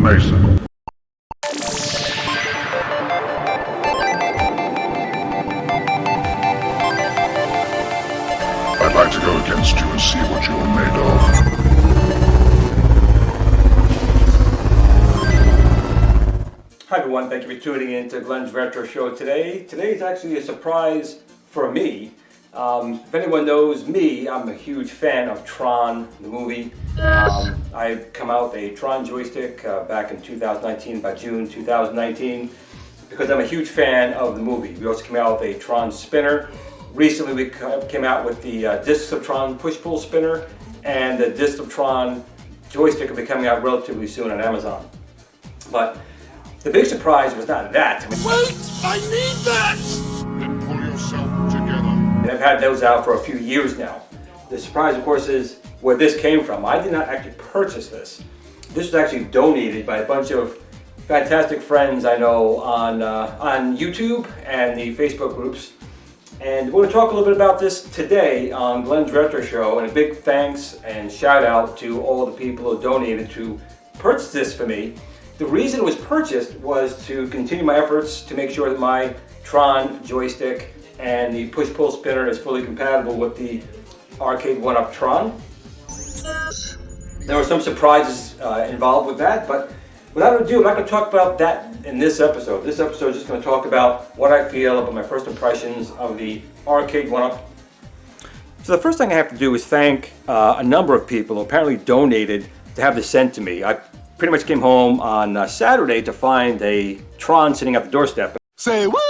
Mason. I'd like to go against you and see what you're made of. Hi everyone, thank you for tuning in to Glenn's Retro Show today. Today is actually a surprise for me. If anyone knows me, I'm a huge fan of Tron, the movie. I come out with a Tron joystick back in 2019, about June 2019, because I'm a huge fan of the movie. We also came out with a Tron spinner. Recently we came out with the Discs of Tron push-pull spinner, and the Discs of Tron joystick will be coming out relatively soon on Amazon. But the big surprise was not that. Wait! I need that! Then pull yourself together. And I've had those out for a few years now. The surprise, of course, is where this came from. I did not actually purchase this. This was actually donated by a bunch of fantastic friends I know on YouTube and the Facebook groups. And we're going to talk a little bit about this today on Glenn's Retro Show. And a big thanks and shout out to all the people who donated to purchase this for me. The reason it was purchased was to continue my efforts to make sure that my Tron joystick and the push-pull spinner is fully compatible with the Arcade1UP TRON. There were some surprises involved with that, but without ado, I'm not going to talk about that in this episode. This episode is just going to talk about what I feel about my first impressions of the Arcade1UP. So the first thing I have to do is thank a number of people who apparently donated to have this sent to me. I pretty much came home on Saturday to find a Tron sitting at the doorstep. Say what?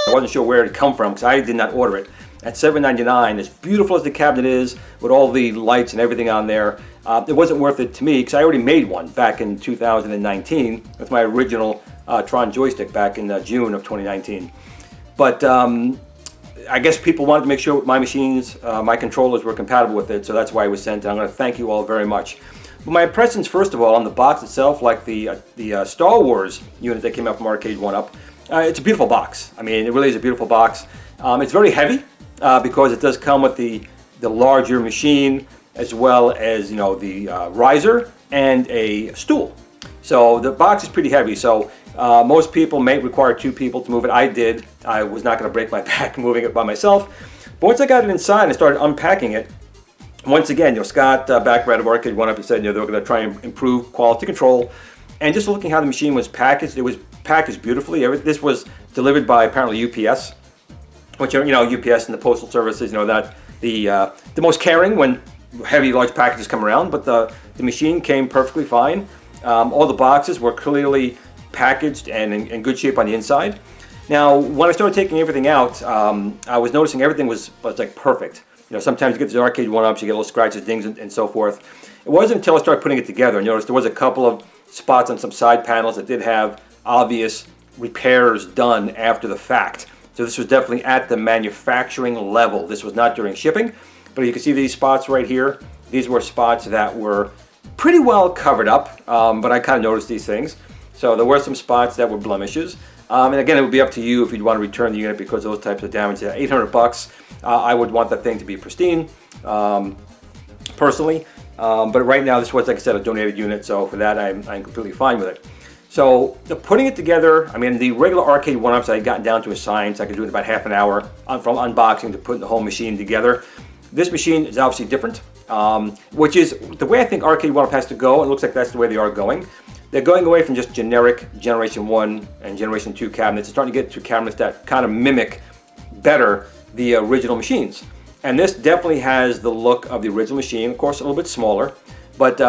I wasn't sure where it had come from because I did not order it. At $7.99, as beautiful as the cabinet is, with all the lights and everything on there, it wasn't worth it to me because I already made one back in 2019 with my original Tron joystick back in June of 2019. But I guess people wanted to make sure my machines, my controllers were compatible with it, so that's why it was sent. And I'm going to thank you all very much. But my impressions, first of all, on the box itself, like the Star Wars unit that came out from Arcade1UP, it's a beautiful box. I mean, it really is a beautiful box. It's very heavy because it does come with the larger machine, as well as, you know, the riser and a stool. So the box is pretty heavy. So most people may require two people to move it. I did. I was not going to break my back moving it by myself. But once I got it inside and started unpacking it, once again, you know, Scott back right of Arcade1UP said, you know, they were going to try and improve quality control. And just looking how the machine was packaged, it was packaged beautifully. This was delivered by apparently UPS, which are, you know, UPS and the postal services, you know, that the most caring when heavy, large packages come around. But the machine came perfectly fine. All the boxes were clearly packaged and in good shape on the inside. Now, when I started taking everything out, I was noticing everything was like perfect. You know, sometimes you get these Arcade1UPs, you get little scratches, dings, and so forth. It wasn't until I started putting it together I noticed there was a couple of spots on some side panels that did have obvious repairs done after the fact. So this was definitely at the manufacturing level. This was not during shipping, but you can see these spots right here. These were spots that were pretty well covered up, but I kind of noticed these things. So there were some spots that were blemishes. And again, it would be up to you if you'd want to return the unit because of those types of damage. At $800, I would want that thing to be pristine, personally. But right now, this was, like I said, a donated unit, so for that, I'm completely fine with it. So putting it together, I mean, the regular Arcade1UPs I had gotten down to a science. I could do it in about half an hour from unboxing to putting the whole machine together. This machine is obviously different, which is the way I think Arcade1UP has to go. It looks like that's the way they are going. They're going away from just generic Generation 1 and Generation 2 cabinets. They're starting to get to cabinets that kind of mimic better the original machines. And this definitely has the look of the original machine, of course a little bit smaller, but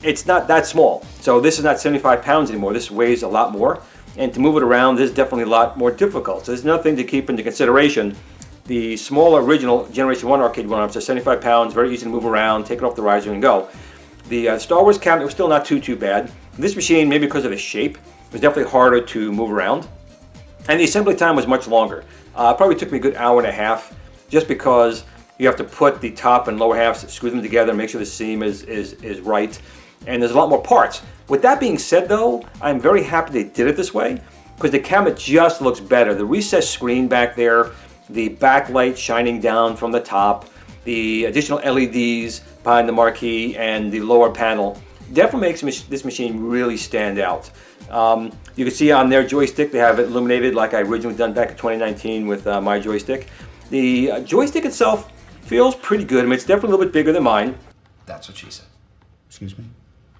it's not that small. So this is not 75 pounds anymore. This weighs a lot more. And to move it around is definitely a lot more difficult. So there's another thing to keep into consideration. The smaller original Generation 1 Arcade1UPs are 75 pounds, very easy to move around, take it off the riser and go. The Star Wars cabinet was still not too bad. This machine, maybe because of its shape, was definitely harder to move around. And the assembly time was much longer. Probably took me a good hour and a half, just because you have to put the top and lower halves, screw them together, make sure the seam is right. And there's a lot more parts. With that being said though, I'm very happy they did it this way, because the cabinet just looks better. The recessed screen back there, the backlight shining down from the top, the additional LEDs behind the marquee and the lower panel definitely makes this machine really stand out. You can see on their joystick they have it illuminated like I originally done back in 2019 with my joystick. The joystick itself feels pretty good. I mean, it's definitely a little bit bigger than mine. That's what she said. Excuse me?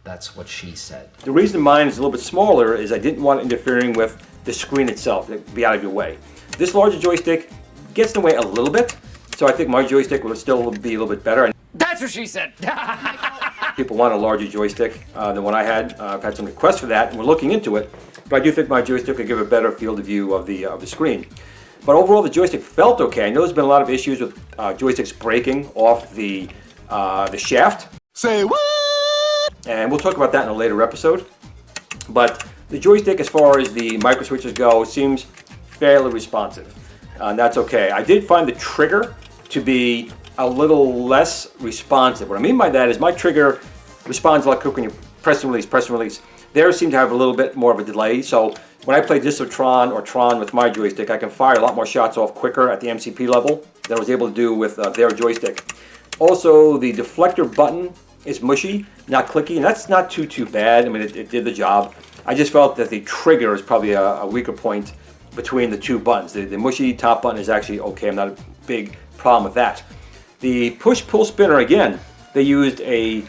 That's what she said. The reason mine is a little bit smaller is I didn't want interfering with the screen itself. It'd be out of your way. This larger joystick gets in the way a little bit, so I think my joystick will still be a little bit better. That's what she said. People want a larger joystick than what I had. I've had some requests for that, and we're looking into it. But I do think my joystick could give a better field of view of the screen. But overall, the joystick felt okay. I know there's been a lot of issues with joysticks breaking off the shaft. Say what? And we'll talk about that in a later episode. But the joystick, as far as the micro switches go, seems fairly responsive. And that's okay. I did find the trigger to be a little less responsive. What I mean by that is my trigger responds a lot quicker when you press and release. Theirs seem to have a little bit more of a delay. So when I play Tron or Tron with my joystick, I can fire a lot more shots off quicker at the MCP level than I was able to do with their joystick. Also, the deflector button is mushy, not clicky, and that's not too bad. I mean, it did the job. I just felt that the trigger is probably a weaker point between the two buttons. The mushy top button is actually okay. I'm not a big problem with that. The push-pull spinner, again, they used a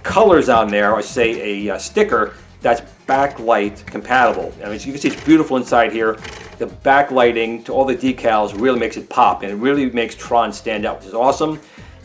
colors on there, or say a sticker that's backlight compatible. I mean, so you can see it's beautiful inside here. The backlighting to all the decals really makes it pop, and it really makes Tron stand out, which is awesome.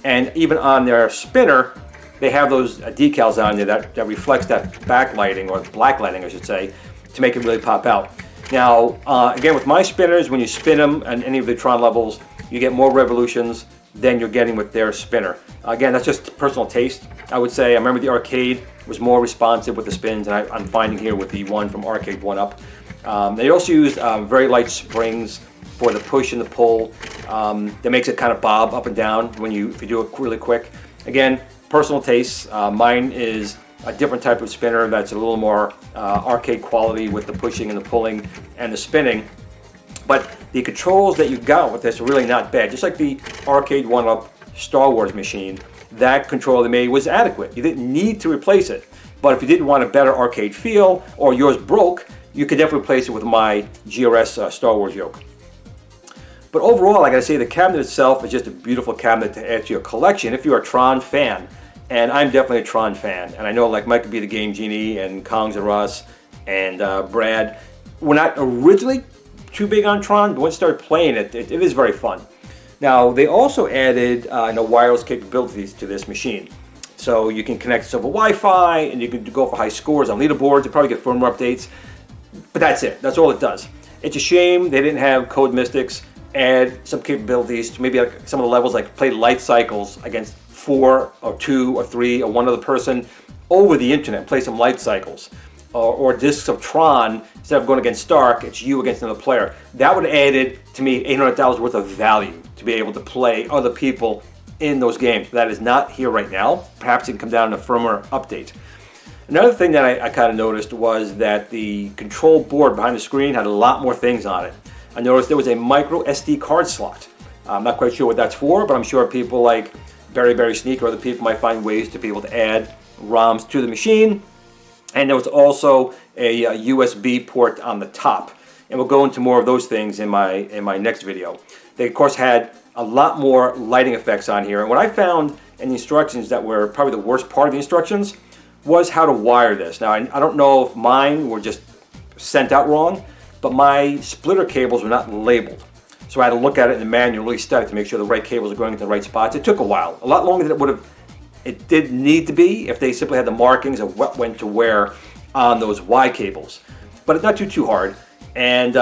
And even on their spinner, they have those decals on there that reflects that backlighting, or blacklighting I should say, to make it really pop out. Now, again, with my spinners, when you spin them on any of the Tron levels, you get more revolutions than you're getting with their spinner. Again, that's just personal taste, I would say. I remember the arcade was more responsive with the spins, and I'm finding here with the one from Arcade1UP. They also use very light springs for the push and the pull. That makes it kind of bob up and down if you do it really quick. Again, personal taste. Mine is a different type of spinner that's a little more arcade quality with the pushing and the pulling and the spinning. But the controls that you got with this are really not bad. Just like the Arcade1UP Star Wars machine, that control they made was adequate. You didn't need to replace it. But if you didn't want a better arcade feel, or yours broke, you could definitely replace it with my GRS Star Wars yoke. But overall, I gotta say, the cabinet itself is just a beautiful cabinet to add to your collection if you're a Tron fan. And I'm definitely a Tron fan. And I know, like Mike could be the Game Genie, and Kongs and Russ, and Brad. We're not originally too big on Tron, but once you start playing it, it is very fun. Now, they also added wireless capabilities to this machine. So you can connect over Wi-Fi, and you can go for high scores on leaderboards. You probably get firmware updates. But that's it. That's all it does. It's a shame they didn't have Code Mystics add some capabilities to maybe like some of the levels, like play light cycles against 4 or 2 or 3 or one other person over the internet, play some light cycles. Or discs of Tron, instead of going against Stark, it's you against another player. That would have added, to me, $800 worth of value to be able to play other people in those games. That is not here right now. Perhaps it can come down in a firmware update. Another thing that I kind of noticed was that the control board behind the screen had a lot more things on it. I noticed there was a micro SD card slot. I'm not quite sure what that's for, but I'm sure people like Very Sneak or other people might find ways to be able to add ROMs to the machine. And there was also a USB port on the top. And we'll go into more of those things in my next video. They, of course, had a lot more lighting effects on here. And what I found in the instructions that were probably the worst part of the instructions was how to wire this. Now, I don't know if mine were just sent out wrong, but my splitter cables were not labeled. So I had to look at it in the manual, really study to make sure the right cables are going into the right spots. It took a while, a lot longer than it would have. It did need to be if they simply had the markings of what went to where on those Y cables. But it's not too hard. And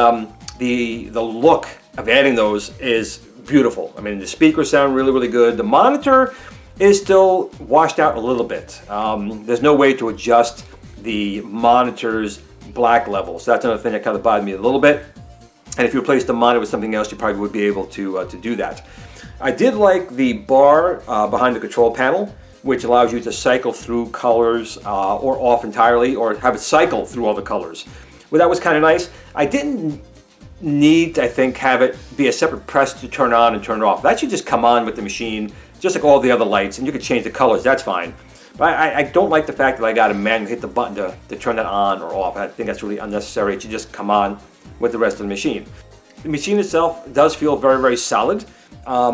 the look of adding those is beautiful. I mean, the speakers sound really good. The monitor is still washed out a little bit. There's no way to adjust the monitor's black level. So that's another thing that kind of bothered me a little bit. And if you replace the monitor with something else, you probably would be able to do that. I did like the bar behind the control panel, which allows you to cycle through colors or off entirely, or have it cycle through all the colors. Well, that was kind of nice. I didn't need, I think, have it be a separate press to turn on and turn off. That should just come on with the machine, just like all the other lights, and you can change the colors, that's fine. But I don't like the fact that I got to manually hit the button to turn that on or off. I think that's really unnecessary. It should just come on with the rest of the machine. The machine itself does feel very, very solid.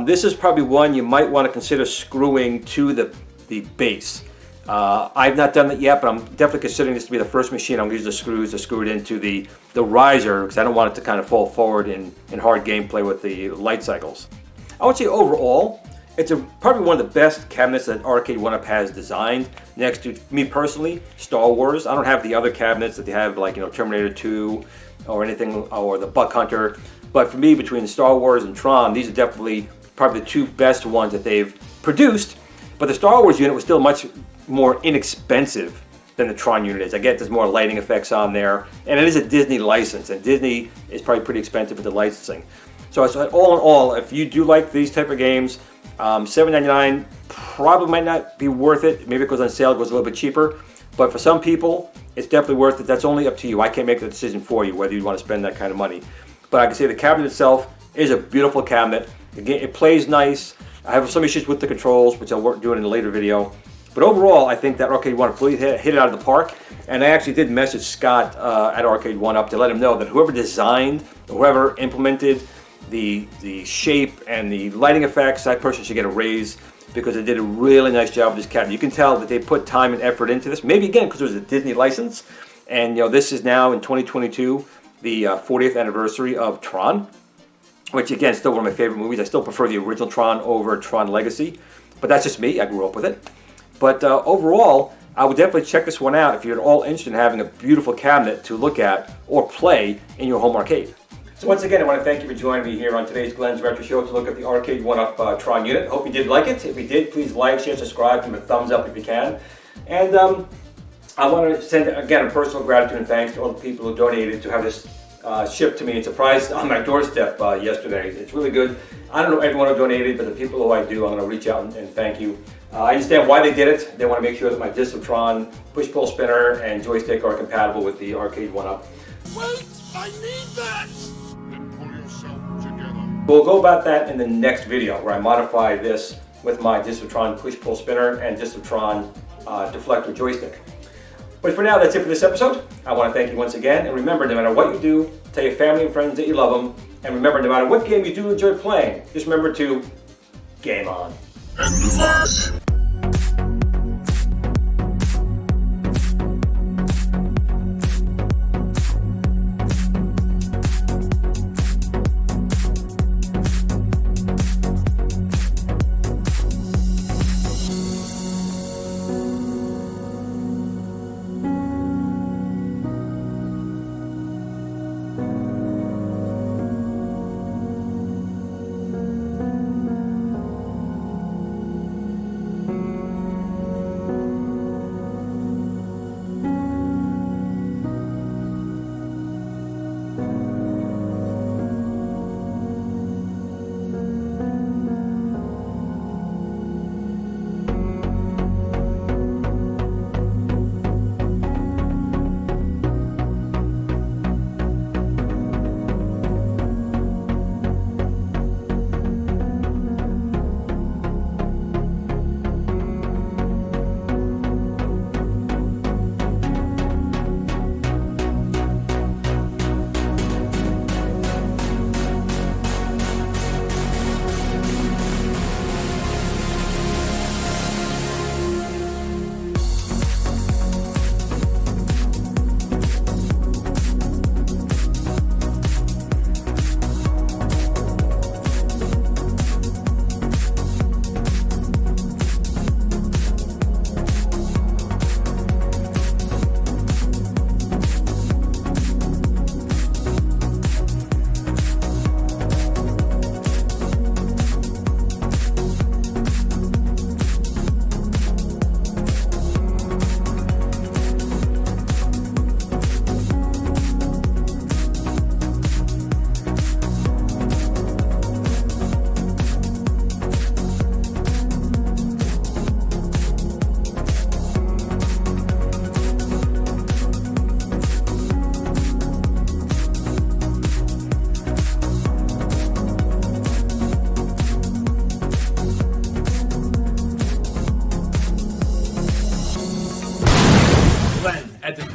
This is probably one you might want to consider screwing to the base. I've not done that yet, but I'm definitely considering this to be the first machine I'm going to use the screws to screw it into the riser, because I don't want it to kind of fall forward in hard gameplay with the light cycles. I would say overall, it's probably one of the best cabinets that Arcade1UP has designed. Next to me personally, Star Wars. I don't have the other cabinets that they have, like Terminator 2 or anything, or the Buck Hunter. But for me, between Star Wars and Tron, these are definitely probably the two best ones that they've produced. But the Star Wars unit was still much more inexpensive than the Tron unit is. I get there's more lighting effects on there, and it is a Disney license, and Disney is probably pretty expensive with the licensing. So all in all, if you do like these type of games, $7.99 probably might not be worth it. Maybe it goes on sale, it goes a little bit cheaper. But for some people, it's definitely worth it. That's only up to you. I can't make the decision for you whether you want to spend that kind of money. But I can say the cabinet itself is a beautiful cabinet. It plays nice. I have some issues with the controls, which I'll do in a later video. But overall, I think that Arcade1UP really hit it out of the park. And I actually did message Scott at Arcade1UP to let him know that whoever designed, whoever implemented the shape and the lighting effects, that person should get a raise, because they did a really nice job with this cabinet. You can tell that they put time and effort into this. Maybe again because it was a Disney license, and this is now in 2022 the 40th anniversary of Tron, which again is still one of my favorite movies. I still prefer the original Tron over Tron Legacy, but that's just me. I grew up with it. But overall, I would definitely check this one out if you're at all interested in having a beautiful cabinet to look at or play in your home arcade. So once again, I want to thank you for joining me here on today's Glenn's Retro Show to look at the Arcade1UP Tron unit. Hope you did like it. If you did, please like, share, subscribe, give me a thumbs up if you can. And I want to send, again, a personal gratitude and thanks to all the people who donated to have this shipped to me and surprised on my doorstep yesterday. It's really good. I don't know everyone who donated, but the people who I do, I'm going to reach out and thank you. I understand why they did it. They want to make sure that my disc of Tron, push-pull spinner, and joystick are compatible with the Arcade1UP. Wait! I need that! Then pull yourself together. We'll go about that in the next video, where I modify this with my disc of Tron push-pull spinner and disc of Tron deflector joystick. But for now, that's it for this episode. I want to thank you once again, and remember, no matter what you do, tell your family and friends that you love them, and remember, no matter what game you do enjoy playing, just remember to game on. And relax.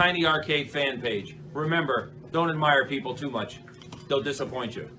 Tiny Arcade fan page. Remember, don't admire people too much. They'll disappoint you.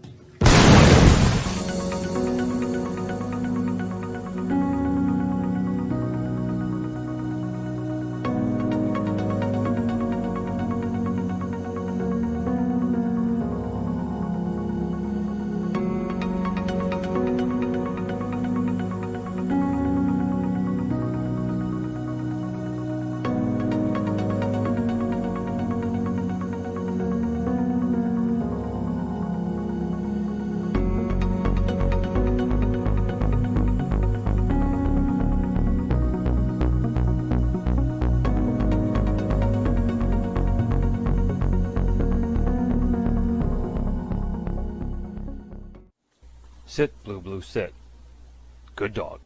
Sit, Blue Blue, sit. Good dog.